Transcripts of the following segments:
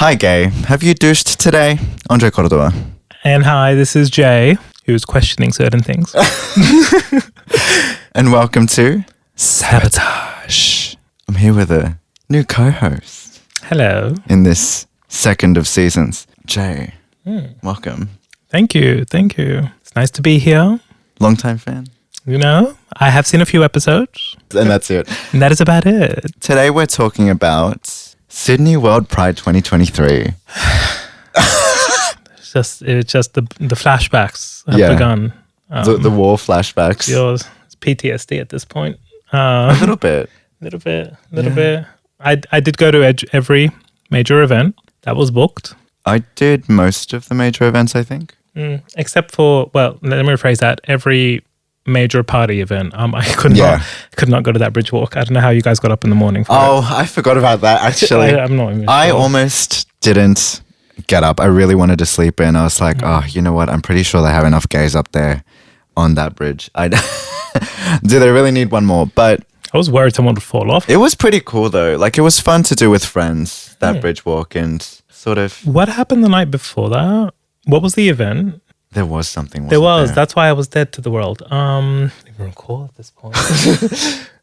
Hi, gay. Have you douched today? Andre Cordova. And hi, this is Jay, who's questioning certain things. And welcome to Sabotage. I'm here with a new co-host. Hello. In this second of seasons. Jay, welcome. Thank you. It's nice to be here. Long-time fan. You know, I have seen a few episodes. And that's it. And that is about it. Today we're talking about Sydney World Pride 2023. It's just the flashbacks have begun. The war flashbacks. It's PTSD at this point. A little bit. bit. I did go to every major event that was booked. I did most of the major events, I think. Except for, well, let me rephrase that. Every major party event. I could not go to that bridge walk. I don't know how you guys got up in the morning for it. I forgot about that, actually. I'm not even sure. I almost didn't get up. I really wanted to sleep in. I was like, you know what? I'm pretty sure they have enough gays up there on that bridge. Do they really need one more? But I was worried someone would fall off. it was pretty cool, though. Like, it was fun to do with friends, that bridge walk, and sort of... What happened the night before that? What was the event? There was something, There was. That's why I was dead to the world. I don't even recall at this point.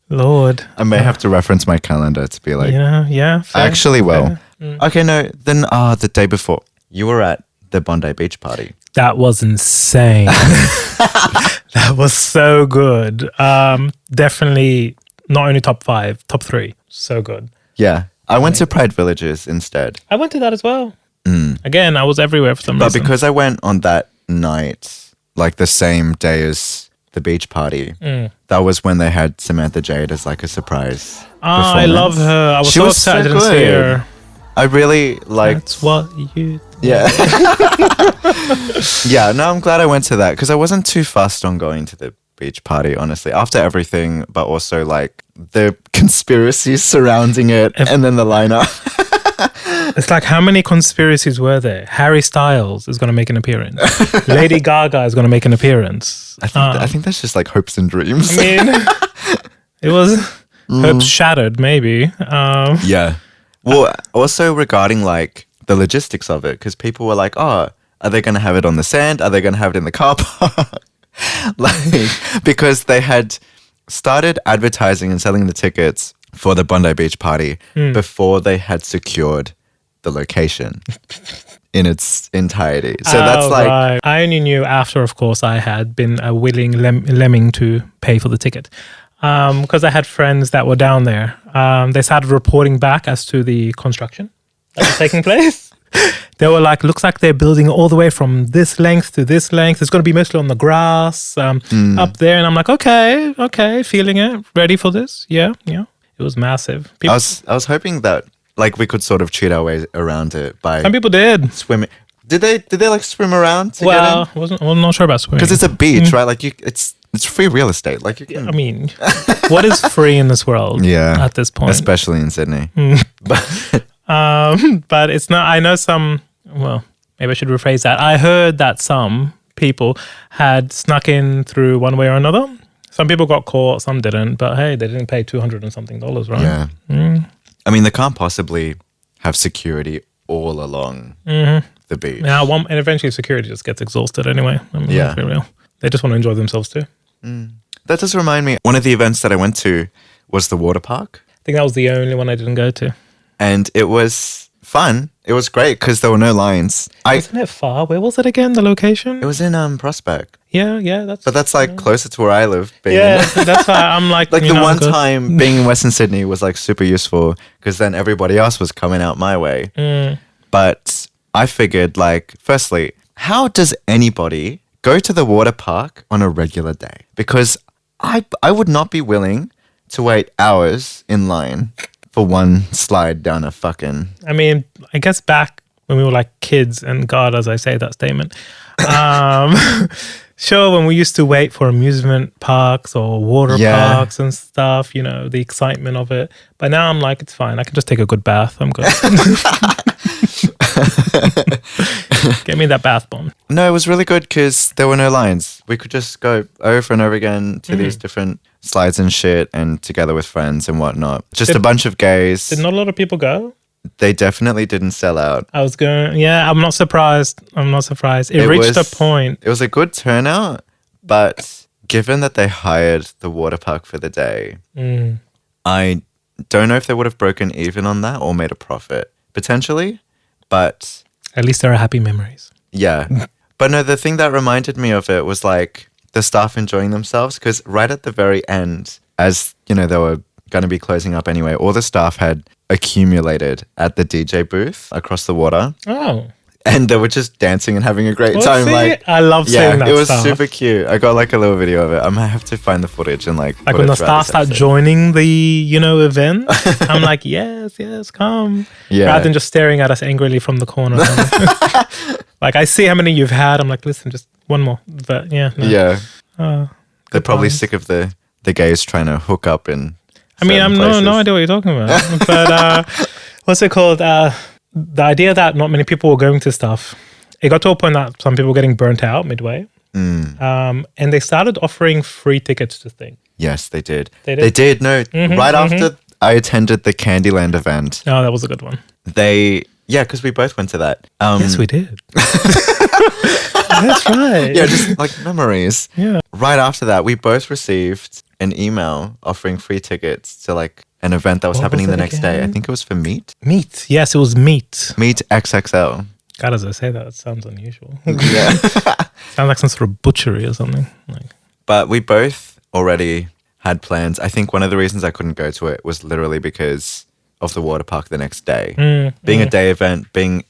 Lord. I may have to reference my calendar to be like... Yeah. Fair, Actually, well... fair. Okay, no. Then, the day before, you were at the Bondi Beach party. That was insane. That was so good. Definitely not only top 5, top 3. So good. Yeah. I went to Pride Villages instead. I went to that as well. Again, I was everywhere for some reason. But because I went on that night, like the same day as the beach party, that was when they had Samantha Jade as like a surprise I performance. love her. I was She so was upset so I didn't see good. her. I really liked... That's what you... Yeah. Yeah, no, I'm glad I went to that because I wasn't too fussed on going to the beach party, honestly, after everything, but also like the conspiracies surrounding it and then the lineup. It's like, how many conspiracies were there? Harry Styles is going to make an appearance. Lady Gaga is going to make an appearance. I think that's just like hopes and dreams. I mean, it was hopes shattered, maybe. Yeah. Well, also regarding like the logistics of it, because people were like, are they going to have it on the sand? Are they going to have it in the car park? Like, because they had started advertising and selling the tickets for the Bondi Beach party before they had secured the location in its entirety. So that's like... Right. I only knew after, of course, I had been a willing lemming to pay for the ticket. Because I had friends that were down there. They started reporting back as to the construction that was taking place. They were like, looks like they're building all the way from this length to this length. It's going to be mostly on the grass up there. And I'm like, okay, feeling it, ready for this. Yeah. It was massive. I was hoping that like we could sort of cheat our way around it by Some people did. swimming. Did they like swim around to Well, get in? I was not sure about swimming. Because it's a beach, right? Like it's free real estate. Like you can... I mean, what is free in this world at this point? Especially in Sydney. But it's not, I know some, well, maybe I should rephrase that. I heard that some people had snuck in through one way or another. Some people got caught, some didn't. But hey, they didn't pay $200 and something, right? Yeah. I mean, they can't possibly have security all along the beach. Now, and eventually security just gets exhausted anyway. I mean, let's be real. They just want to enjoy themselves too. That does remind me, one of the events that I went to was the water park. I think that was the only one I didn't go to. And it was fun. It was great because there were no lines. Wasn't it far? Where was it again, the location? It was in Prospect. Yeah. But that's like closer to where I live. That's why I'm like... Like the one time being in Western Sydney was like super useful because then everybody else was coming out my way. But I figured like, firstly, how does anybody go to the water park on a regular day? Because I would not be willing to wait hours in line for one slide down a fucking... I mean, I guess back when we were like kids, and God, as I say that statement, sure, when we used to wait for amusement parks or water parks and stuff, you know, the excitement of it. But now I'm like, it's fine. I can just take a good bath. I'm good. Get me that bath bomb. No, it was really good because there were no lines. We could just go over and over again to these different slides and shit and together with friends and whatnot. Just a bunch of gays. Did not a lot of people go? they definitely didn't sell out. I was going, yeah, I'm not surprised. It reached a point. It was a good turnout, but given that they hired the water park for the day, I don't know if they would have broken even on that or made a profit, potentially. But at least there are happy memories. Yeah. But no, the thing that reminded me of it was like the staff enjoying themselves, because right at the very end, as you know, they were going to be closing up anyway, all the staff had accumulated at the DJ booth across the water. Oh. And they were just dancing and having a great time. See? Like, I love seeing that. It was stuff. super cute. I got like a little video of it. I might have to find the footage and like when the staff start joining the event, I'm like, yes, come. Yeah. Rather than just staring at us angrily from the corner. Like, I see how many you've had. I'm like, listen, just one more. But yeah. No. Yeah. They're probably sick of the gays trying to hook up in. I mean, I'm no idea what you're talking about. But what's it called? The idea that not many people were going to stuff, it got to a point that some people were getting burnt out midway. And they started offering free tickets to things. Yes, they did. They did. No, right after I attended the Candyland event. Oh, that was a good one. Because we both went to that. Yes, we did. That's right. Yeah, just like memories. Yeah. Right after that, we both received an email offering free tickets to like an event that was happening the next day. I think it was for Meet. Meet. Yes, it was Meet. Meet XXL. God, as I say that, it sounds unusual. Yeah. Sounds like some sort of butchery or something. But we both already had plans. I think one of the reasons I couldn't go to it was literally because of the water park the next day. Being a day event, being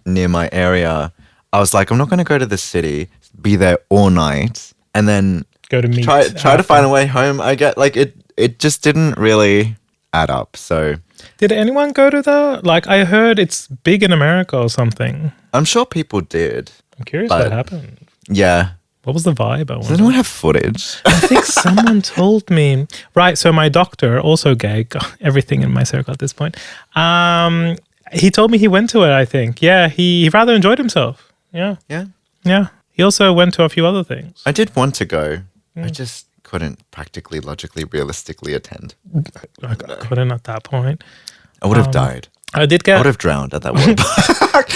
near my area, I was like, I'm not going to go to the city, be there all night, and then go to Meet. Try to find a way home. I get like it just didn't really add up. So did anyone go to that? Like, I heard it's big in America or something. I'm sure people did. I'm curious what happened. Yeah. What was the vibe? Does anyone have footage? I think someone told me. Right, so my doctor, also gay, everything in my circle at this point, he told me he went to it, I think. Yeah, he rather enjoyed himself. Yeah. Yeah? Yeah. He also went to a few other things. I did want to go. I just couldn't practically, logically, realistically attend. I couldn't at that point. I would have died. I would have drowned at that water park.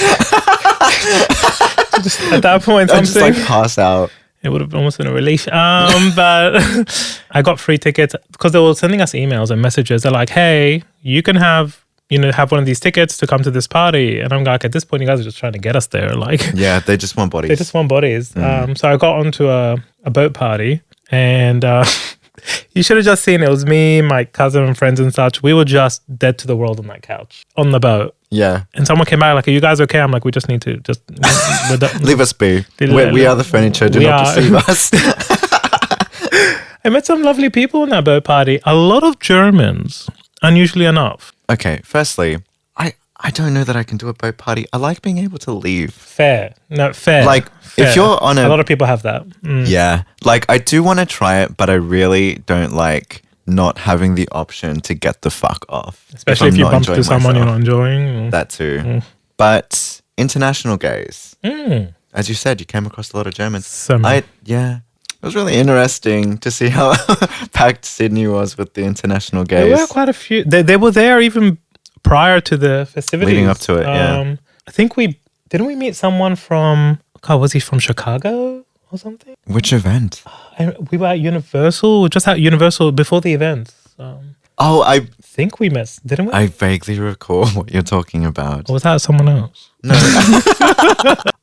Just at that point, I'd just like pass out. It would have almost been a relief. But I got free tickets because they were sending us emails and messages. They're like, hey, you can have one of these tickets to come to this party. And I'm like, at this point, you guys are just trying to get us there. Like, yeah, they just want bodies. They just want bodies. So I got onto a boat party, and you should have just seen it. It was me, my cousin, and friends and such. We were just dead to the world on that couch on the boat. Yeah. And someone came back like, are you guys okay? I'm like, we just need to just leave us be. We are the furniture. Do not deceive us. I met some lovely people in that boat party. A lot of Germans, unusually enough. Okay, firstly, I don't know that I can do a boat party. I like being able to leave. Fair. Like, fair. if you're on a lot of people have that. Yeah. Like, I do want to try it, but I really don't like not having the option to get the fuck off. Especially if you bump into someone you're not enjoying. That too. But international gays. As you said, you came across a lot of Germans. It was really interesting to see how packed Sydney was with the international gays. There were quite a few. They were there even prior to the festivities. Leading up to it, yeah. I think didn't we meet someone from, was he from Chicago or something? Which event? We were at Universal, just at Universal before the event. I think we met, didn't we? I vaguely recall what you're talking about. Or was that someone else? No.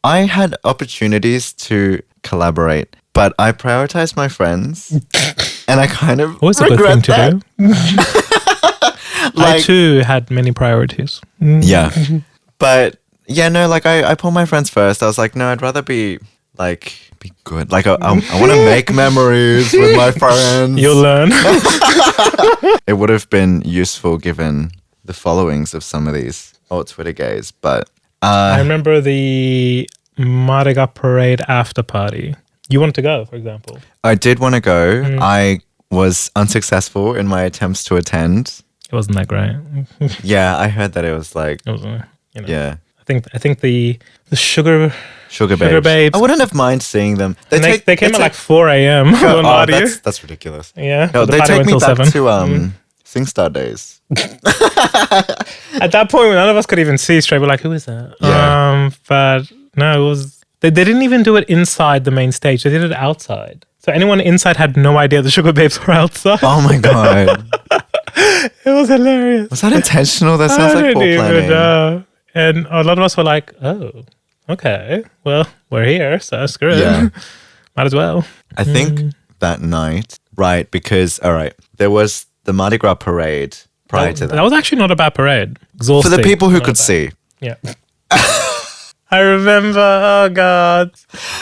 I had opportunities to collaborate, but I prioritized my friends, and I kind of always a good thing to that. do. I too had many priorities. Yeah. But yeah, no, like I pulled my friends first. I was like, no, I'd rather be good. Like I want to make memories with my friends. You'll learn. It would have been useful given the followings of some of these old Twitter gays, but I remember the Mardi Parade after party. You wanted to go, for example. I did want to go. I was unsuccessful in my attempts to attend. It wasn't that great. Yeah, I heard that it was like... It was, yeah. I think the sugar babes. I wouldn't have mind seeing them. They came at like 4 a.m. That's ridiculous. Yeah. No, they take me back to SingStar days. At that point, none of us could even see straight. We're like, who is that? Yeah. But no, it was. They didn't even do it inside the main stage. They did it outside. So anyone inside had no idea the Sugar Babes were outside. Oh my God. It was hilarious. Was that intentional? That sounds like poor planning. And a lot of us were like, oh, okay. Well, we're here, so screw it. Yeah. Might as well. I think that night, right, because, all right, there was the Mardi Gras parade prior to that. That was actually not a bad parade. Exhausting. For the people who Not could bad. see. Yeah. I remember, oh God.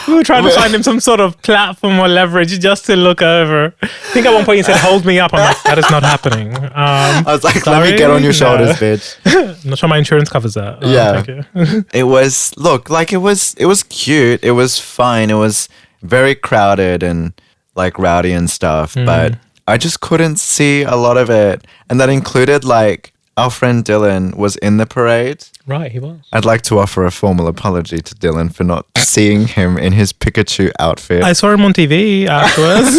We were trying to find him some sort of platform or leverage just to look over. I think at one point he said, hold me up. I'm like, that is not happening. I was like, let sorry? me get on your No. shoulders, bitch. I'm not sure my insurance covers that. Oh, Yeah. Thank you. It was, look, like it was cute. It was fine. It was very crowded and like rowdy and stuff, but I just couldn't see a lot of it. And that included like our friend Dylan was in the parade. Right, he was. I'd like to offer a formal apology to Dylan for not seeing him in his Pikachu outfit. I saw him on TV afterwards.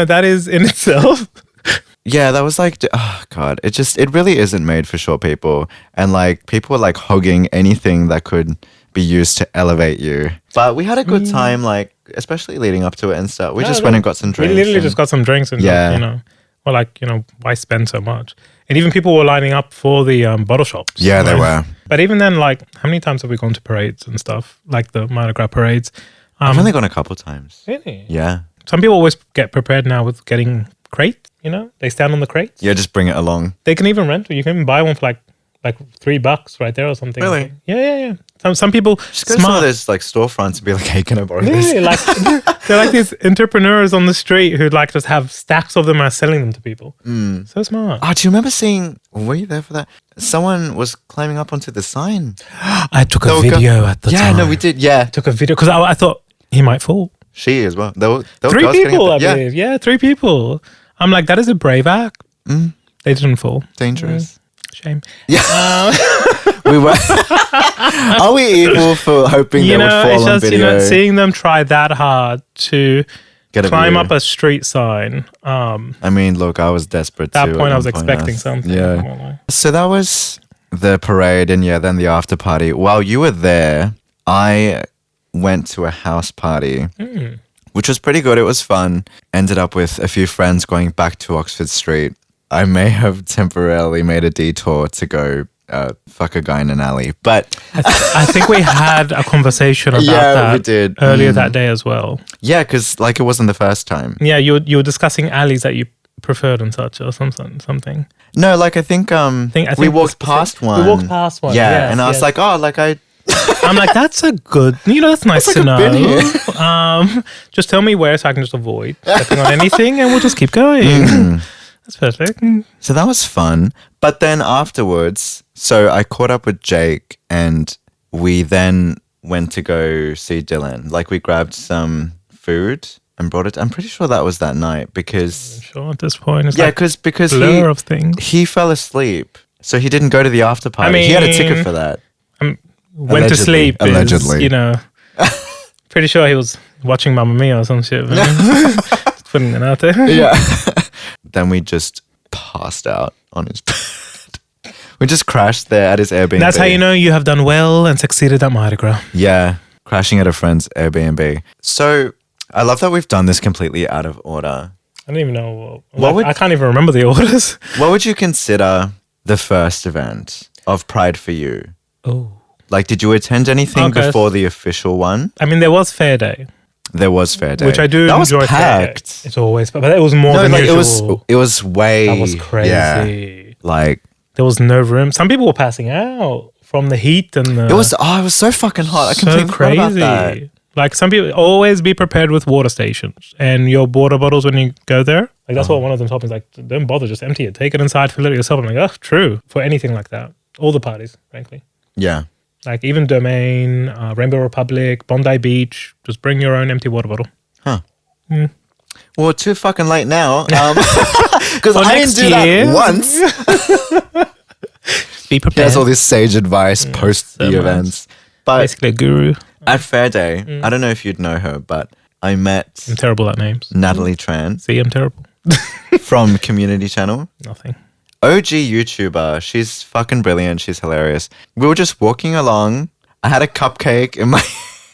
That is in itself. Yeah, that was like, oh God, it really isn't made for short people. And like people were like hogging anything that could be used to elevate you. But we had a good time, like, especially leading up to it and stuff. We just went and got some drinks. We literally just got some drinks and, Yeah. Well, like, why spend so much? And even people were lining up for the bottle shops. Yeah, they were. But even then, like, how many times have we gone to parades and stuff? Like the Mardi Gras parades. I've only gone a couple times. Really? Yeah. Some people always get prepared now with getting crate, They stand on the crates. Yeah, just bring it along. They can even rent it. You can even buy one for like $3 right there or something. Really? Yeah. Some people Just go to some of those like storefronts and be like, hey, can I borrow this? Really, like they're like these entrepreneurs on the street who like just have stacks of them and are selling them to people. So smart. Oh, do you remember seeing, were you there for that? Someone was climbing up onto the sign. I took a video at the time. Yeah, no, we did. Yeah. Took a video because I thought he might fall. She as well. There were 3 girls getting people, I up there. believe. Yeah, 3 people. I'm like, that is a brave act. They didn't fall. Dangerous. Shame. Yeah. We were. Are we evil for hoping they would fall it's on just video? seeing them try that hard to Get a climb view. up a street sign. I mean, look, I was desperate That too. point, at I was one point. expecting something. Yeah. So that was the parade, and then the after party. While you were there, I went to a house party, which was pretty good. It was fun. Ended up with a few friends going back to Oxford Street. I may have temporarily made a detour to go fuck a guy in an alley, but I think we had a conversation about that we did earlier that day as well. Yeah, because like it wasn't the first time. Yeah, you were discussing alleys that you preferred and such or something. No, like I think we walked past one. We walked past one. Yeah, yes, and I was like, oh, like I'm like, that's a good, that's nice like to I've been know. Just tell me where so I can just avoid stepping on anything and we'll just keep going. That's perfect. So that was fun. But then afterwards, so I caught up with Jake and we then went to go see Dylan. Like we grabbed some food and brought it. I'm pretty sure that was that night because... Sure, at this point, it's because blur of things. he fell asleep. So he didn't go to the after party. He had a ticket for that. Went to sleep. Allegedly. Pretty sure he was watching Mamma Mia or some shit. Just putting it out there. Yeah. Then we just passed out on his bed. We just crashed there at his Airbnb. That's how you know you have done well and succeeded at Mardi Gras. Yeah, crashing at a friend's Airbnb. So I love that we've done this completely out of order. I don't even know. I can't even remember the orders. What would you consider the first event of Pride for you? Oh. Like, did you attend anything before the official one? I mean, there was Fair Day. There was Fair Day. Which I do that enjoy. was packed. Fair Day. It's always, but it was more than usual. It was way... That was crazy. Yeah, like... There was no room. Some people were passing out from the heat and the... It was so fucking hot. I completely forgot about that. Like some people, always be prepared with water stations and your water bottles when you go there. Like that's what one of them told me. Like, don't bother, just empty it. Take it inside, fill it yourself. I'm like, oh, true. For anything like that. All the parties, frankly. Yeah. Like even Domain, Rainbow Republic, Bondi Beach. Just bring your own empty water bottle. Huh. Well, too fucking late now. Because I didn't do that once. Be prepared. There's all this sage advice post the events. But basically a guru. at Fair Day, I don't know if you'd know her, but I met I'm terrible at names. Natalie Tran See, I'm terrible. from Community Channel. Nothing. OG YouTuber. She's fucking brilliant. She's hilarious. We were just walking along. I had a cupcake in my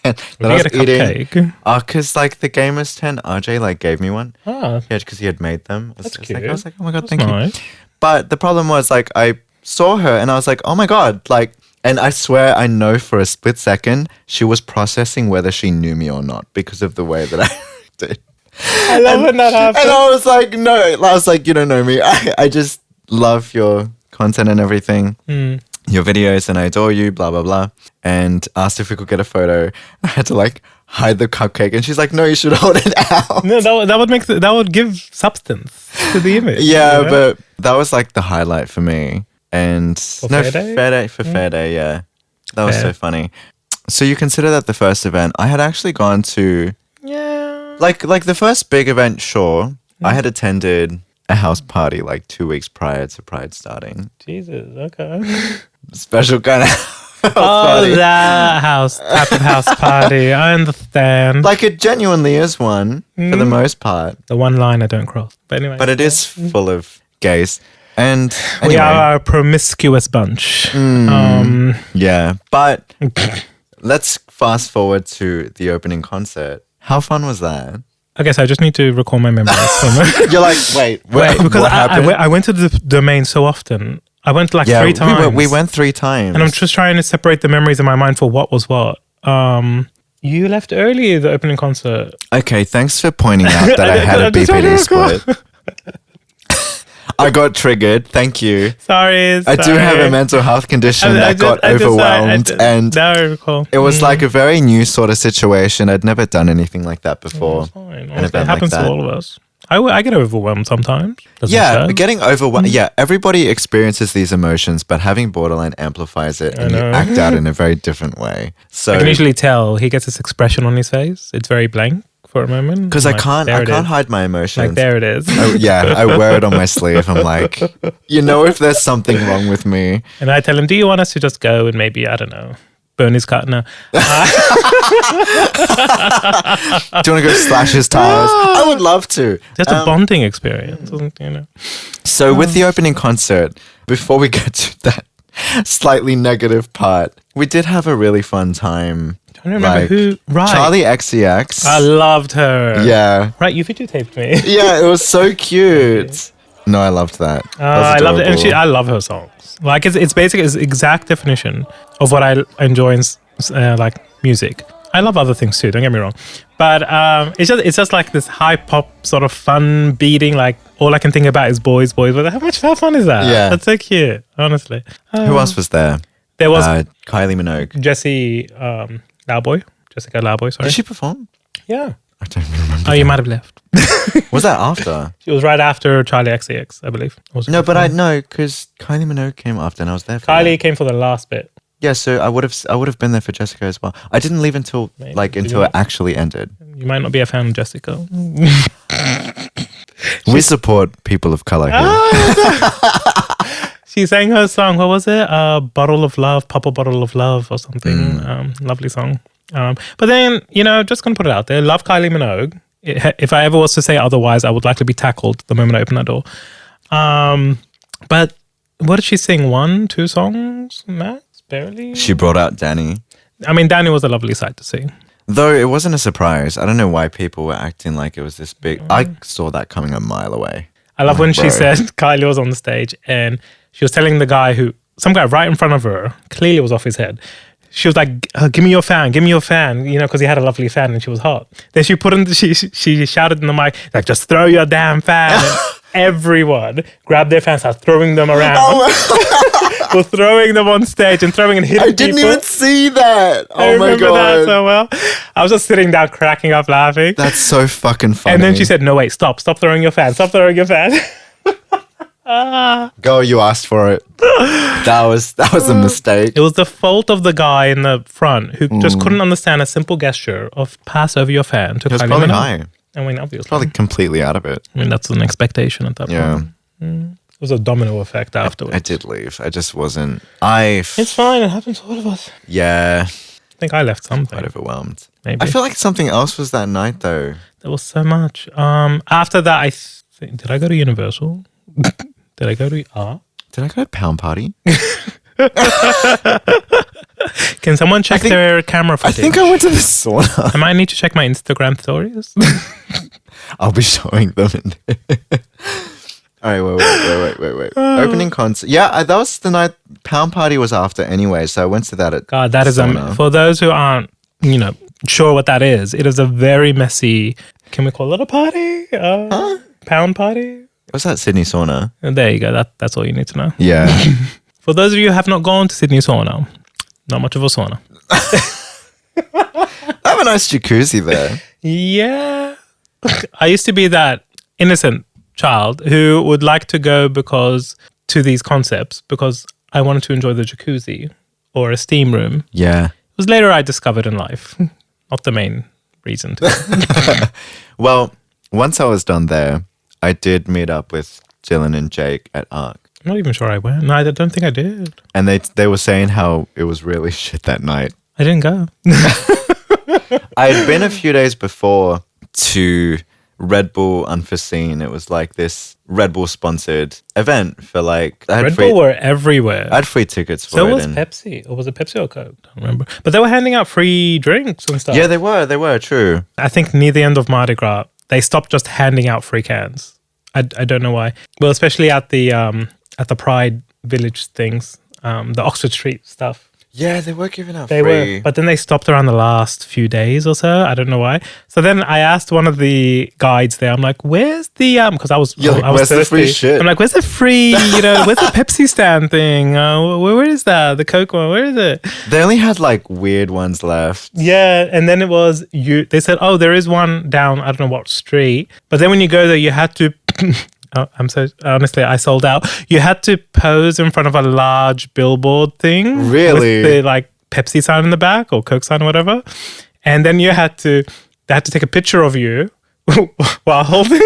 hand that I was eating. Cupcake. Because like the Gamers 10 RJ like gave me one. Oh, Yeah, because he had made them. That's I was like, oh my God, that's thank you. nice. But the problem was like I saw her and I was like, oh my God, like, and I swear I know for a split second she was processing whether she knew me or not because of the way that I did. I love when that happens. And I was like, no, I was like, you don't know me. I just love your content and everything, your videos, and I adore you, blah, blah, blah. And asked if we could get a photo. I had to like hide the cupcake and she's like, no, you should hold it out. No, that would give substance to the image. Yeah, you know? but that was like the highlight for me. And Fair Day? Fair Day, yeah. That was Fair. so funny. So you consider that the first event? I had actually gone to Yeah. like the first big event, sure. I had attended a house party like 2 weeks prior to Pride starting. Jesus, okay. Special kind of house Oh, party. that type of house party. I understand. Like it genuinely is one for the most part. The one line I don't cross. But anyway. But it is full of gays. And anyway, We are a promiscuous bunch. yeah. But let's fast forward to the opening concert. How fun was that? Okay, so I just need to recall my memories. You're like, wait, because what happened? I went to the domain so often. I went like 3 times. We went 3 times. And I'm just trying to separate the memories in my mind for what was what. You left early the opening concert. Okay, thanks for pointing out that I had a I'm just trying to BPD recall. split. I got triggered. Thank you. Sorry. I do have a mental health condition that got overwhelmed, and now I recall. it was like a very new sort of situation. I'd never done anything like that before. It's fine. An Honestly, event it like happens that. to all of us. I get overwhelmed sometimes. Doesn't Yeah, show. getting overwhelmed. Yeah, everybody experiences these emotions, but having borderline amplifies it, and you know. act out in a very different way. So, I can usually tell he gets this expression on his face. It's very blank for a moment. because Like, I there it can't is. hide my emotions. Like there it is. Oh, yeah, I wear it on my sleeve. I'm like, you know, if there's something wrong with me. And I tell him, do you want us to just go and maybe, I don't know, burn his car? No. Do you want to go slash his tires? I would love to. Just a bonding experience, you know. So with the opening concert, before we get to that slightly negative part, we did have a really fun time. I don't remember who. Right. Charlie XCX. I loved her. Yeah. Right, you videotaped me. Yeah, it was so cute. No, I loved that. That was I loved it, and adorable. I love her songs. Like it's basically it's exact definition of what I enjoy in like music. I love other things too. Don't get me wrong, but it's just like this high pop sort of fun beating. Like all I can think about is boys. But how fun is that? Yeah. That's so cute. Honestly, Who else was there? there was Kylie Minogue. Jessica Lowboy. Sorry. Did she perform? Yeah. I don't remember. Oh, you might have left. Was that after? It was right after Charlie XCX, I believe. Was it No, but before? I know because Kylie Minogue came after, and I was there. For Kylie that. came for the last bit. Yeah, so I would have been there for Jessica as well. I didn't leave until Maybe. until it actually ended. You might not be a fan of Jessica. We support people of color here. She sang her song. What was it? Bottle of Love, Pop a Bottle of Love or something. Lovely song. But then, just going to put it out there. Love Kylie Minogue. If I ever was to say otherwise, I would likely be tackled the moment I open that door. But what did she sing? 1, 2 songs max? Barely? She brought out Danny. I mean, Danny was a lovely sight to see. Though it wasn't a surprise. I don't know why people were acting like it was this big. I saw that coming a mile away. I love when she bro. said Kylie was on the stage and she was telling the guy some guy right in front of her, clearly was off his head. She was like, give me your fan, because he had a lovely fan and she was hot. Then she she shouted in the mic, like, just throw your damn fan. And everyone grabbed their fans, started throwing them around. Was throwing them on stage and throwing and hitting I didn't people. even see that. I Oh my remember that god. so well. I was just sitting down cracking up laughing. That's so fucking funny. And then she said, no, wait, stop throwing your fan. Stop throwing your fan. "Go, you asked for it." That was a mistake. It was the fault of the guy in the front who just couldn't understand a simple gesture of pass over your fan to It was Kylie probably Minogue. high. I mean, obviously. Probably completely out of it. I mean, that's an expectation at that Yeah. point. It was a domino effect afterwards. I did leave. I just wasn't. It's fine. It happens to all of us. Yeah, I think I left something. quite overwhelmed. Maybe. I feel like something else was that night though. There was so much. After that, did I go to Universal? Did I go to art? Did I go to Pound Party? Can someone check their camera I footage? think I went to the sauna. I might need to check my Instagram stories. I'll be showing them. All right, wait. Opening concert. Yeah, that was the night. Pound Party was after anyway, so I went to that at God, that is sauna. for those who aren't, sure what that is. It is a very messy. Can we call it a party? Pound party. Was that Sydney sauna? And there you go. That's all you need to know. Yeah. For those of you who have not gone to Sydney sauna, not much of a sauna. I have a nice jacuzzi there. Yeah. I used to be that innocent child who would like to go to these concepts because I wanted to enjoy the jacuzzi or a steam room. Yeah. It was later I discovered in life, not the main reason to. Well, once I was done there, I did meet up with Dylan and Jake at ARC. I'm not even sure I went. No, I don't think I did. And they were saying how it was really shit that night. I didn't go. I had been a few days before to Red Bull Unforeseen. It was like this Red Bull sponsored event for like... Red Bull were everywhere. I had free tickets for it. So was Pepsi. Or was it Pepsi or Coke? I don't remember. But they were handing out free drinks and stuff. Yeah, they were, true. I think near the end of Mardi Gras, they stopped just handing out free cans. I don't know why. Well, especially at the Pride Village things, the Oxford Street stuff. Yeah, they were giving out They free. were, but then they stopped around the last few days or so. I don't know why. So then I asked one of the guides there. I'm like, "Where's the because I was where's the free shit? I'm like, "Where's the free? Where's the Pepsi stand thing? Where is that? The Coke one? Where is it?" They only had like weird ones left. Yeah, and then it was you. They said, "Oh, there is one down. I don't know what street." But then when you go there, you had to. Oh, I'm so honestly, I sold out. You had to pose in front of a large billboard thing, Really? with the Pepsi sign in the back or Coke sign or whatever, and then they had to take a picture of you while holding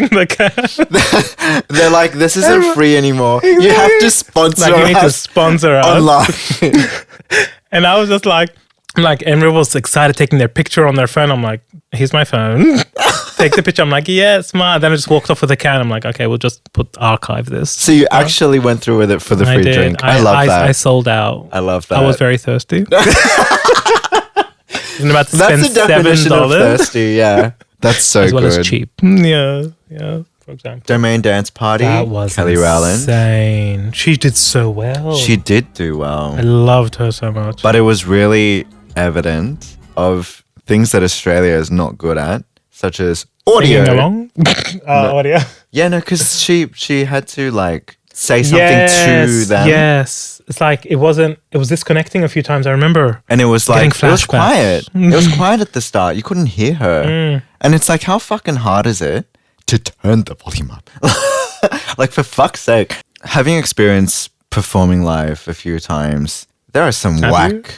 the can. They're like, this isn't free anymore. You have to sponsor You need to us sponsor us. online. And I was just like, everyone was excited taking their picture on their phone. I'm like, here's my phone. Take the picture. I'm like, yeah, smart. Then I just walked off with a can. I'm like, okay, we'll just archive this. So you actually went through with it for the free drink. I love that. I sold out. I love that. I was very thirsty. Wasn't about to spend That's the definition of thirsty, yeah. That's so as well good. as cheap. Yeah, for example. Domain Dance Party, That was Kelly Rowland. insane. She did so well. She did do well. I loved her so much. But it was really evident of things that Australia is not good at, such as audio. Singing along? Audio. Yeah, no, because she had to say something to them. Yes. It's it was disconnecting a few times, I remember. And it was Getting it was flashbacks. quiet. It was quiet at the start. You couldn't hear her. And it's how fucking hard is it to turn the volume up? For fuck's sake. Having experienced performing live a few times, there are some whack...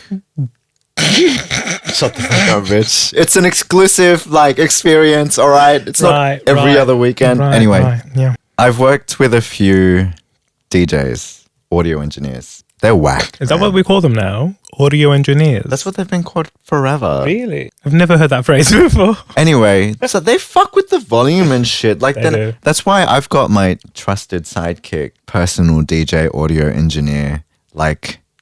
Shut the fuck up, bitch. It's an exclusive experience, all right? It's not every other weekend. Anyway, yeah. I've worked with a few DJs, audio engineers. They're whack. Is that what we call them now? Audio engineers? That's what they've been called forever. Really? I've never heard that phrase before. Anyway, so they fuck with the volume and shit. do. That's why I've got my trusted sidekick, personal DJ, audio engineer,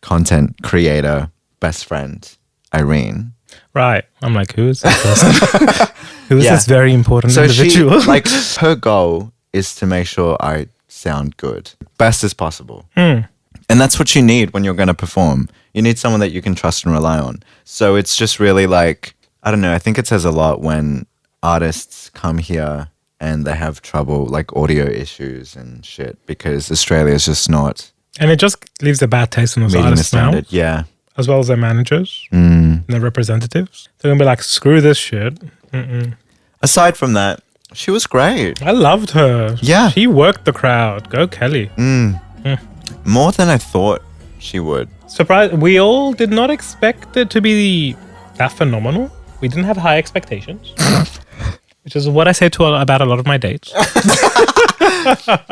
content creator, best friend, Irene. Right. I'm like, who is this person? Who is this very important So individual? her goal is to make sure I sound good, best as possible. And that's what you need when you're going to perform. You need someone that you can trust and rely on. So it's just really I don't know, I think it says a lot when artists come here and they have trouble, audio issues and shit, because Australia is just not And it just leaves a bad taste in those meeting the artists now, standard. Yeah. as well as their managers and their representatives. They're going to be like, screw this shit. Aside from that, she was great. I loved her. Yeah. She worked the crowd. Go Kelly. More than I thought she would. Surprise! We all did not expect it to be that phenomenal. We didn't have high expectations, which is what I say about a lot of my dates.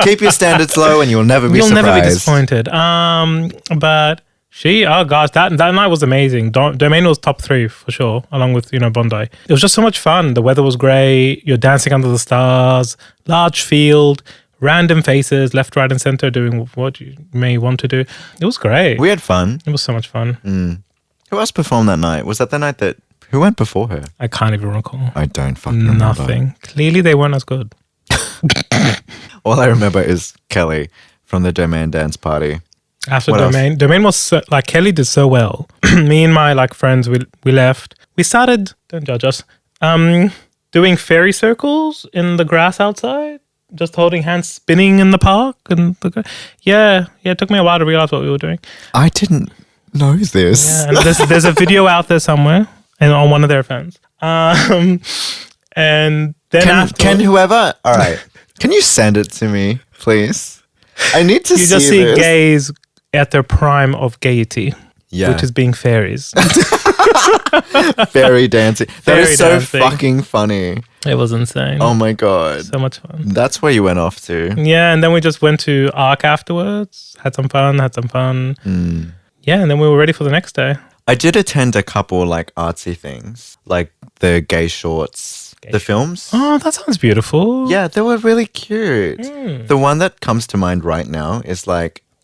Keep your standards low and you'll never be surprised. Never be disappointed. But Oh gosh, that night was amazing. Domain was top 3 for sure, along with, Bondi. It was just so much fun. The weather was great. You're dancing under the stars, large field, random faces, left, right, and center doing what you may want to do. It was great. We had fun. It was so much fun. Who else performed that night? Was that the night that... Who went before her? I can't even recall. I don't fucking remember. Nothing. Clearly they weren't as good. All I remember is Kelly from the Domain dance party. After What else? Domain was so, Kelly did so well. Me and my friends, we left. We started, don't judge us, doing fairy circles in the grass outside, just holding hands, spinning in the park. Yeah, it took me a while to realize what we were doing. I didn't know this. Yeah, and there's a video out there somewhere, and on one of their events. And then Can whoever... All right. Can you send it to me, please? I need to see you just see this. gays at their prime of gaiety, which is being fairies. Fairy dancing. That Fairy is so dancing. fucking funny. It was insane. Oh my God. So much fun. That's where you went off to. Yeah, and then we just went to Arc afterwards. Had some fun. Yeah, and then we were ready for the next day. I did attend a couple artsy things, like the gay shorts, the films. Oh, that sounds beautiful. Yeah, they were really cute. The one that comes to mind right now is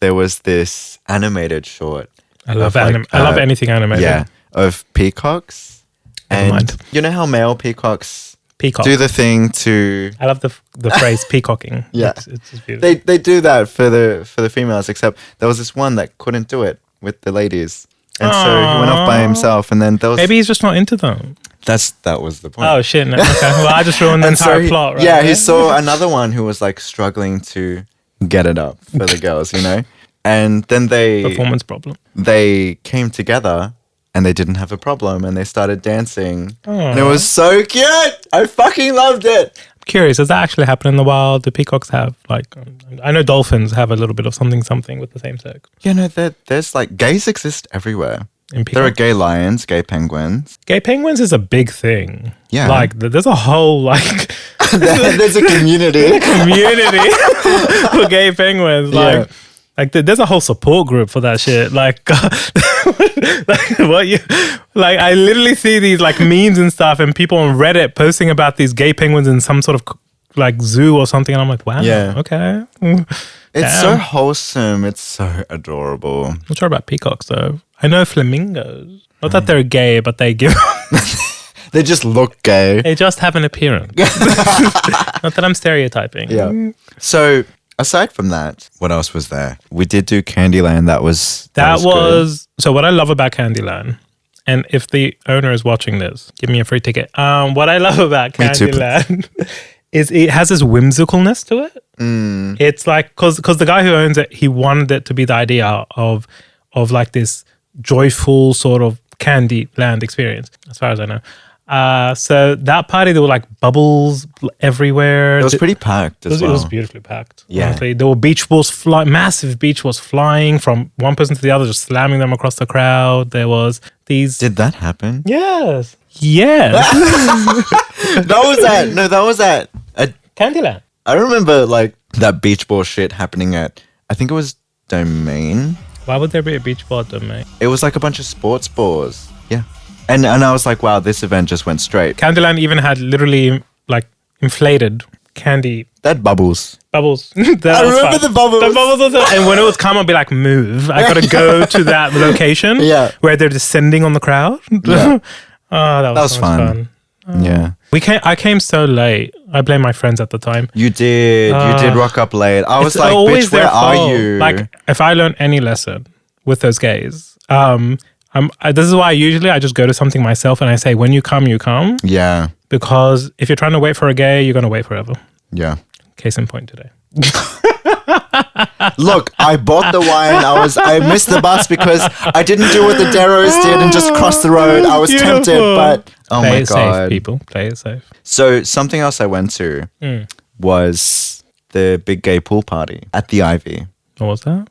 there was this animated short. I love I love anything animated. Yeah, of peacocks. Never And mind. you know how male peacocks Peacock. do the thing to... I love the phrase peacocking. Yeah. It's just beautiful. They do that for the females, except there was this one that couldn't do it with the ladies. And so he went off by himself, and then there was... Maybe he's just not into them. That was the point. Oh shit! No. Okay. Well, I just ruined the And entire he, plot. Right? Yeah, he saw another one who was struggling to get it up for the girls, And then Performance problem. they came together and they didn't have a problem and they started dancing. And it was so cute. I fucking loved it. I'm curious, does that actually happen in the wild? Do peacocks have I know dolphins have a little bit of something with the same sex. You know, there's gays exist everywhere. In There are peacocks. gay lions, gay penguins. Gay penguins is a big thing. Yeah. There's a whole There's a community. community for gay penguins. Yeah. There's a whole support group for that shit. I literally see these memes and stuff, and people on Reddit posting about these gay penguins in some sort of zoo or something, and I'm like, wow, Yeah. okay. It's so wholesome. It's so adorable. Not sure about peacocks though. I know flamingos. Not that they're gay, but they They just look gay. they just have an appearance. Not that I'm stereotyping. Yeah. So aside from that, what else was there? We did do Candyland. That was good. So what I love about Candyland, and if the owner is watching this, give me a free ticket. What I love about Me too, Candyland is it has this whimsicalness to it. It's because the guy who owns it, he wanted it to be the idea of this joyful sort of Candyland experience, as far as I know. So that party, there were bubbles everywhere. It was pretty packed as well. It was beautifully packed. Yeah. Honestly. There were beach balls massive beach balls flying from one person to the other, just slamming them across the crowd. There was these. Did that happen? Yes. That was at Candyland. I remember that beach ball shit happening at, I think it was Domain. Why would there be a beach ball at Domain? It was a bunch of sports balls. Yeah. And I was like, wow, this event just went straight. Candyland even had literally inflated candy That bubbles. bubbles. I remember the bubbles. The bubbles also, and when it would come, I'd be like, move. I gotta go to that location Yeah. where they're descending on the crowd. Yeah. Oh, that was so much fun. Yeah. I came so late. I blame my friends at the time. You did rock up late. I was It's like, always bitch, where their are fault. you? If I learned any lesson with those gays, this is why I just go to something myself and I say, when you come, you come. Yeah. Because if you're trying to wait for a gay, you're going to wait forever. Yeah. Case in point today. Look, I bought the wine. I missed the bus because I didn't do what the Deros did and just cross the road. I was Beautiful. tempted, but oh Play my it god. safe, people. Play it safe. So something else I went to was the big gay pool party at the Ivy. What was that?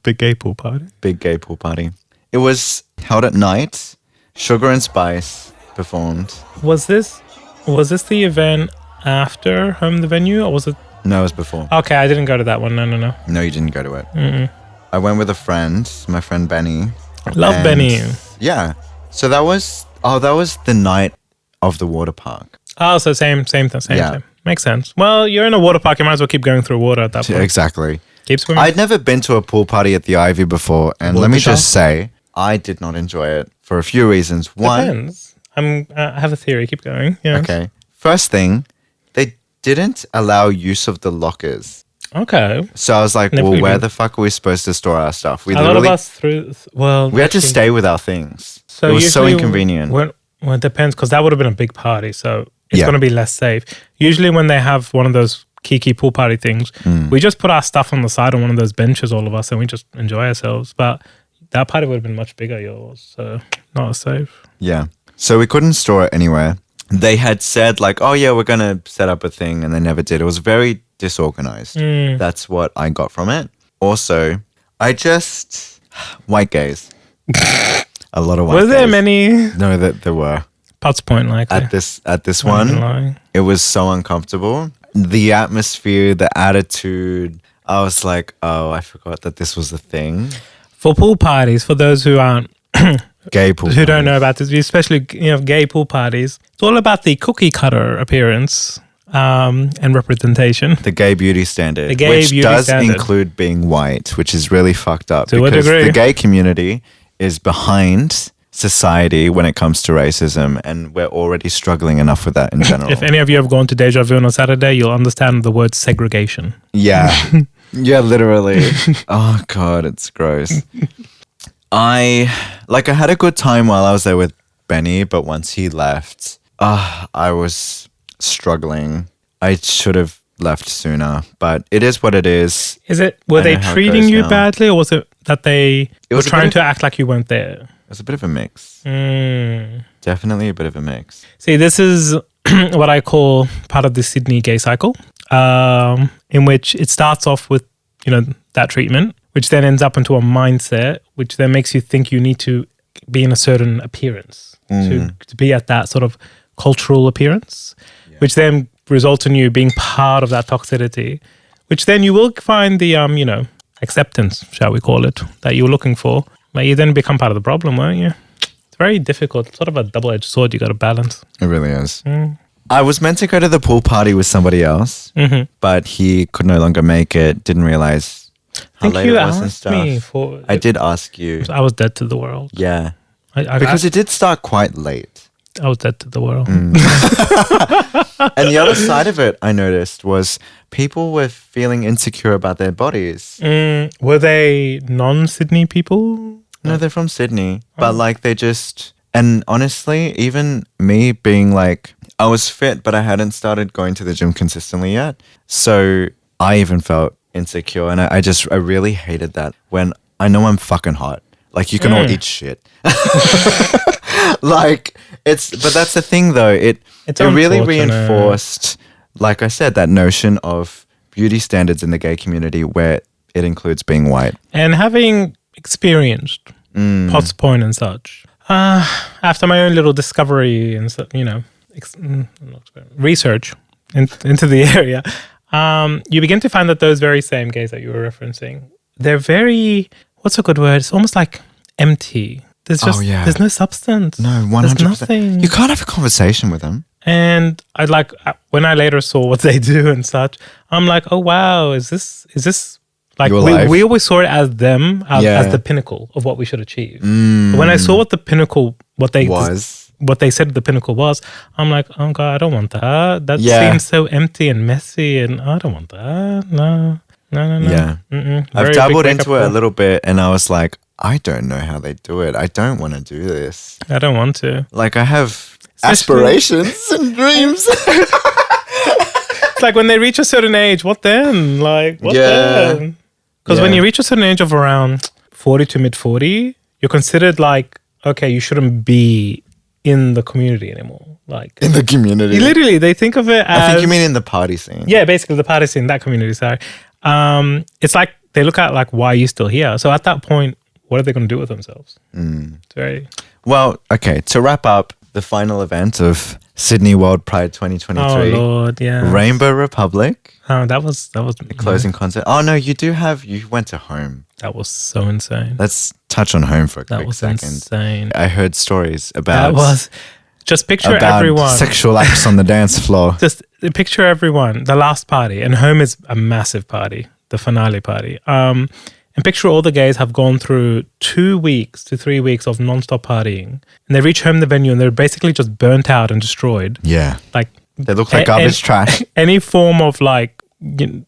The gay pool party. Big gay pool party. It was held at night. Sugar and Spice performed. Was this the event after Home the Venue, or was it? No, it was before. Okay, I didn't go to that one. No. No, you didn't go to it. I went with a friend, my friend Benny. Love And Benny. Yeah. So that was the night of the water park. Oh, so same thing. Yeah. Same. Makes sense. Well, you're in a water park. You might as well keep going through water at that point. Exactly. Keep swimming. I'd never been to a pool party at the Ivy before, and let me Water just say, I did not enjoy it for a few reasons. One, Depends. I have a theory. Keep going. Yeah. okay. First thing, they didn't allow use of the lockers. Okay. So I was like, Never well, where even- the fuck are we supposed to store our stuff? We A lot of us through. Well, we had to actually- stay with our things. So it was so usually inconvenient. Well, it depends because that would have been a big party, so it's Yeah. going to be less safe. Usually, when they have one of those kiki pool party things, we just put our stuff on the side on one of those benches, all of us, and we just enjoy ourselves. But that party would have been much bigger, yours, so not as safe. Yeah. So we couldn't store it anywhere. They had said like, oh yeah, we're going to set up a thing, and they never did. It was very disorganized. That's what I got from it. Also, white gays. A lot of white Were there gays. many? No, there were. Potts Point, likely. At this Not even one, lying. it was so uncomfortable. The atmosphere, the attitude. I was like, oh, I forgot that this was a thing. For pool parties, for those who aren't, Gay pool. who don't know parties. about this, especially gay pool parties, it's all about the cookie cutter appearance and representation. The gay beauty standard, The gay which beauty does standard. include being white, which is really fucked up. To a because degree. the gay community is behind society when it comes to racism, and we're already struggling enough with that in general. If any of you have gone to Deja Vu on a Saturday, you'll understand the word segregation. Yeah. Yeah, literally. Oh God, it's gross. I had a good time while I was there with Benny, but once he left, I was struggling. I should have left sooner, but it is what it is. Were I they know how it treating goes you now. badly, or was it that they were was a trying bit to act like you weren't there? It's a bit of a mix. Mm. Definitely a bit of a mix. See, this is what I call part of the Sydney gay cycle, in which it starts off with, that treatment, which then ends up into a mindset, which then makes you think you need to be in a certain appearance, to be at that sort of cultural appearance, which then results in you being part of that toxicity, which then you will find the, acceptance, shall we call it, that you were looking for. But you then become part of the problem, won't you? It's very difficult. It's sort of a double-edged sword you got to balance. It really is. I was meant to go to the pool party with somebody else, but he could no longer make it, didn't realize how think late you it was and asked stuff. me for. I did ask you. I was dead to the world. Yeah. I Because it did start quite late. I was dead to the world. And the other side of it, I noticed, was people were feeling insecure about their bodies. Were they non-Sydney people? No, they're from Sydney. But they just... And honestly, even me being I was fit, but I hadn't started going to the gym consistently yet. So I even felt insecure. And I really hated that when I know I'm fucking hot. You can all eat shit. But that's the thing though. It really unfortunate. reinforced, like I said, that notion of beauty standards in the gay community where it includes being white. And having experienced Potts Point and such, after my own little discovery and research into the area, you begin to find that those very same gays that you were referencing, they're very, what's a good word? It's almost like empty. There's just, there's no substance. No, 100%. There's nothing. You can't have a conversation with them. And when I later saw what they do and such, I'm like, oh wow, is this Your life? we always saw it as them as the pinnacle of what we should achieve. But when I saw what the pinnacle, what they said the pinnacle was, I'm like, oh God, I don't want that. That seems so empty and messy, and I don't want that. No. Yeah. I've dabbled into it a little bit, and I was like, I don't know how they do it. I don't want to do this. I don't want to. I have aspirations and dreams. It's like when they reach a certain age, what then? What then? Because when you reach a certain age of around 40 to mid 40, you're considered okay, you shouldn't be in the community anymore. In the community. Literally, they think of it as... I think you mean in the party scene. Yeah, basically the party scene, that community, sorry. It's like they look at why are you still here? So at that point, what are they going to do with themselves? It's very... Well, okay, to wrap up the final event of Sydney World Pride 2023. Oh Lord, yeah. Rainbow Republic. Oh, that was The closing concert. Oh no, you went to Home. That was so insane. Let's touch on Home for a That quick was second. insane. I heard stories about That was just picture about everyone. sexual acts on the dance floor. Just picture everyone. The last party, and Home is a massive party. The finale party. And picture all the gays have gone through 2 weeks to 3 weeks of non-stop partying, and they reach home the venue and they're basically just burnt out and destroyed. Yeah. Like They look like garbage trash. Any form of like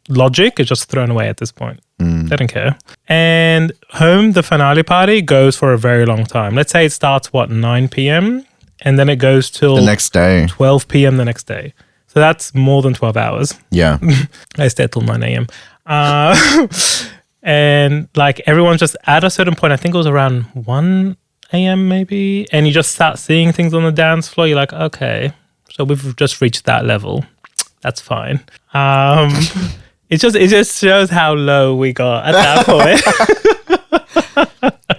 logic is just thrown away at this point. They don't care. And Home, the finale party, goes for a very long time. Let's say it starts 9 p.m. and then it goes till The next day. 12 p.m. the next day. So that's more than 12 hours. Yeah. I stayed till 9 a.m. And like everyone just at a certain point, I think it was around 1 a.m. maybe, and you just start seeing things on the dance floor. You're like, okay, so we've just reached that level. That's fine. It just shows how low we got at that point.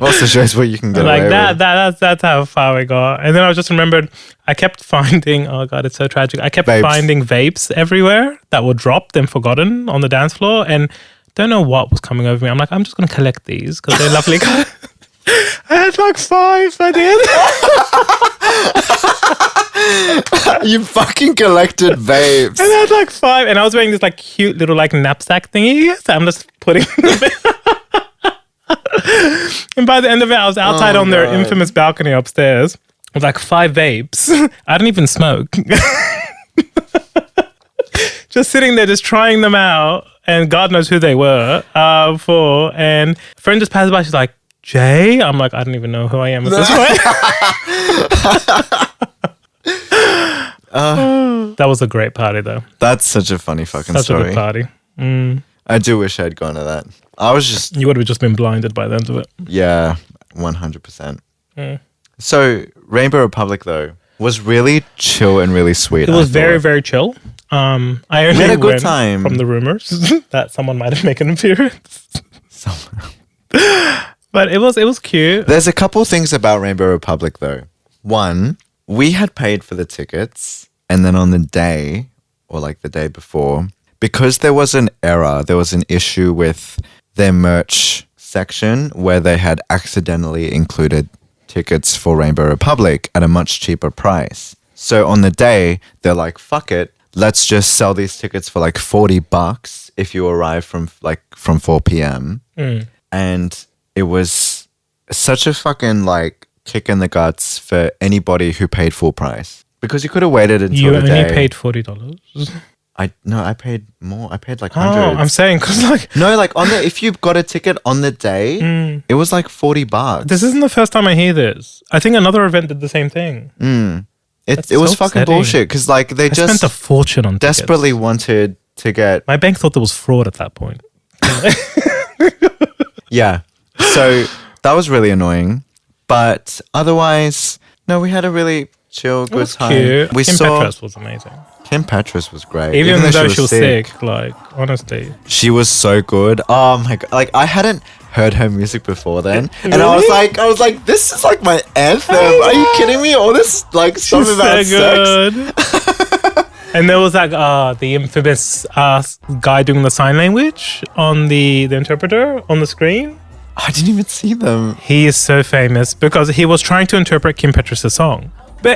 Also shows what you can get Like away with. that's how far we got. And then I just remembered I kept finding, oh God, it's so tragic. I kept Vapes. finding vapes everywhere that were dropped and forgotten on the dance floor, and don't know what was coming over me. I'm like, I'm just gonna collect these because they're lovely. I had like 5 by the end. You fucking collected vapes. And I had like 5, and I was wearing this like cute little like knapsack thingy. So I'm just putting and by the end of it, I was outside on their infamous balcony upstairs with like 5 vapes. I didn't even smoke. Just sitting there, just trying them out, and God knows who they were for. And a friend just passed by. She's like, Jay? I'm like, I don't even know who I am at this point. That was a great party, though. That's such a funny fucking Such story. a good party. I do wish I'd gone to that. I was just, You would have just been blinded by the end of it. yeah, 100%. So Rainbow Republic, though, was really chill and really sweet. It was I very, thought. very chill. I only had a good went time. from the rumors that someone might have made an appearance. But it was cute. There's a couple things about Rainbow Republic, though. One, we had paid for the tickets, and then on the day, or like the day before, because there was an error, there was an issue with their merch section where they had accidentally included tickets for Rainbow Republic at a much cheaper price. So on the day, they're like, fuck it, let's just sell these tickets for like $40 if you arrive from 4 p.m. And it was such a fucking like kick in the guts for anybody who paid full price, because you could have waited until You the only day. paid $40. I paid more. I paid like Oh, hundreds. I'm saying because like No, like if you got a ticket on the day, it was like $40. this isn't the first time I hear this. I think another event did the same thing. It so was fucking upsetting. bullshit, because like they I just spent a fortune on tickets. desperately wanted to get. My bank thought there was fraud at that point. Yeah. So that was really annoying. But otherwise, no, we had a really chill, It good was time. cute. We Kim saw Petras was amazing. Kim Petras was great. Even though she was sick, like honestly. She was so good. Oh my god. Like I hadn't heard her music before then. And I was Really? like, this is like my anthem. Are you kidding me? All this like stuff She's about so good. And there was like the infamous guy doing the sign language on the interpreter on the screen. I didn't even see them. He is so famous because he was trying to interpret Kim Petras' song.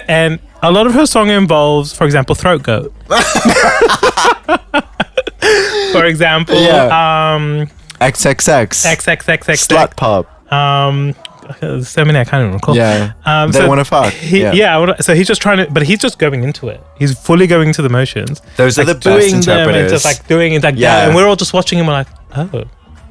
And a lot of her song involves, for example, throat goat. For example, XXX. XXXX. Slut pop. There's so many I can't even recall. Yeah. They so want to fuck. So he's just trying to, but he's just going into it. He's fully going into the motions. Those are like the best doing them and interpreters. just like doing it like Yeah. that. And we're all just watching him. We're like, oh,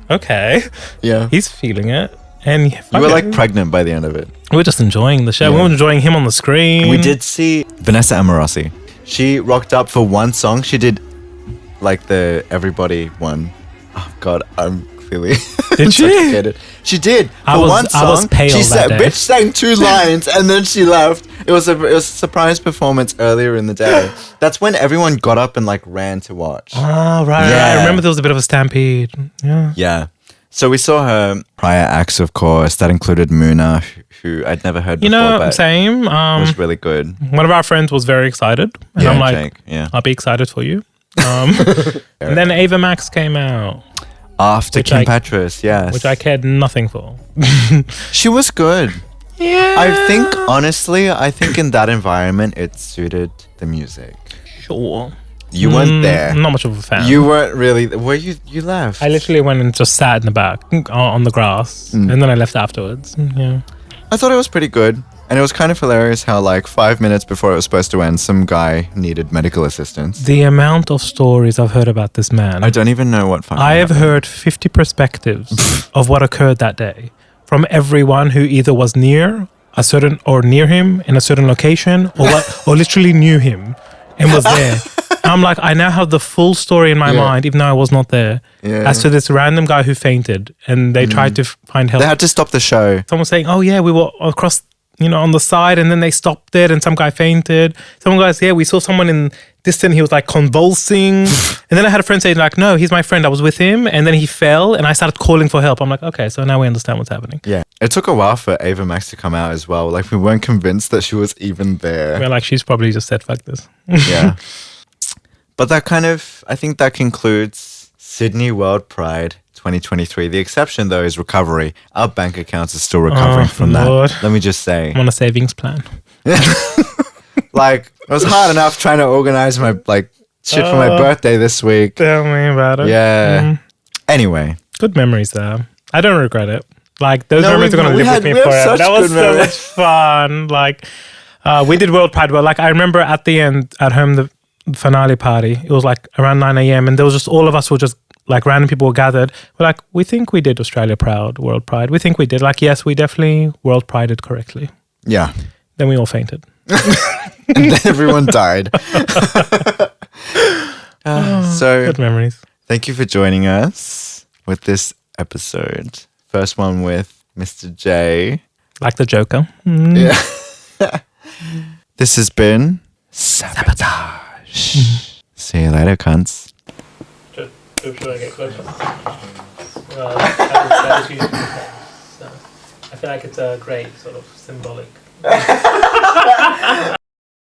okay. Yeah. He's feeling it. And You were like pregnant by the end of it. we're just enjoying the show. Yeah. We were enjoying him on the screen. We did see Vanessa Amorosi. She rocked up for one song. She did like the Everybody one. Oh God, I'm clearly Did she? intoxicated. She did. I For was- one song, I was pale she that day. bitch sang 2 lines and then she left. It was a surprise performance earlier in the day. That's when everyone got up and like ran to watch. Oh, right. Yeah. I remember there was a bit of a stampede. Yeah. Yeah. So we saw her prior acts, of course. That included Muna, who I'd never heard You before, know, but same. was really good. One of our friends was very excited, and Yeah, I'm like, Jake, yeah. I'll be excited for you. And then Ava Max came out, After Which Kim I- Petras, yes. which I cared nothing for. She was good. Yeah, I think in that environment, it suited the music. sure. You weren't there. I'm not much of a fan. You weren't really. Were you? You left. I literally went and just sat in the back on the grass, and then I left afterwards. Yeah. I thought it was pretty good. And it was kind of hilarious how, like, 5 minutes before it was supposed to end, some guy needed medical assistance. The amount of stories I've heard about this man. I don't even know what fucking I have happened. heard 50 perspectives of what occurred that day from everyone who either was near a certain or near him in a certain location or literally knew him and was there. I'm like, I now have the full story in my mind, even though I was not there, Yeah. as to this random guy who fainted and they tried to find help. They had to stop the show. Someone saying, oh yeah, we were across, on the side, and then they stopped it and some guy fainted. Someone goes, yeah, we saw someone in distant, he was like convulsing. And then I had a friend say like, no, he's my friend, I was with him, and then he fell and I started calling for help. I'm like, okay, so now we understand what's happening. Yeah. It took a while for Ava Max to come out as well. Like, we weren't convinced that she was even there. We're like, she's probably just said, fuck this. Yeah. But I think that concludes Sydney World Pride 2023. The exception, though, is recovery. Our bank accounts are still recovering from Lord. that. Let me just say. I'm on a savings plan. Like, it was hard enough trying to organize my, shit for my birthday this week. Tell me about it. Yeah. Anyway. Good memories there. I don't regret it. Like, those No, memories are going to we live with me have forever. such That was good so memories. much fun. Like, we did World Pride well. Like, I remember at the end, at home, the finale party, it was like around 9 a.m. and there was just all of us were just like random people were gathered. We're like, we think we did Australia Proud, World Pride. We think we did. Like, yes, we definitely World Prided correctly. Yeah. Then we all fainted. And then everyone died. So, Good memories. thank you for joining us with this episode. First one with Mr. J. Like the Joker. Yeah. This has been Sabotage. See you later, cunts. Should I get closer? That is usually the case. So I feel like it's a great sort of symbolic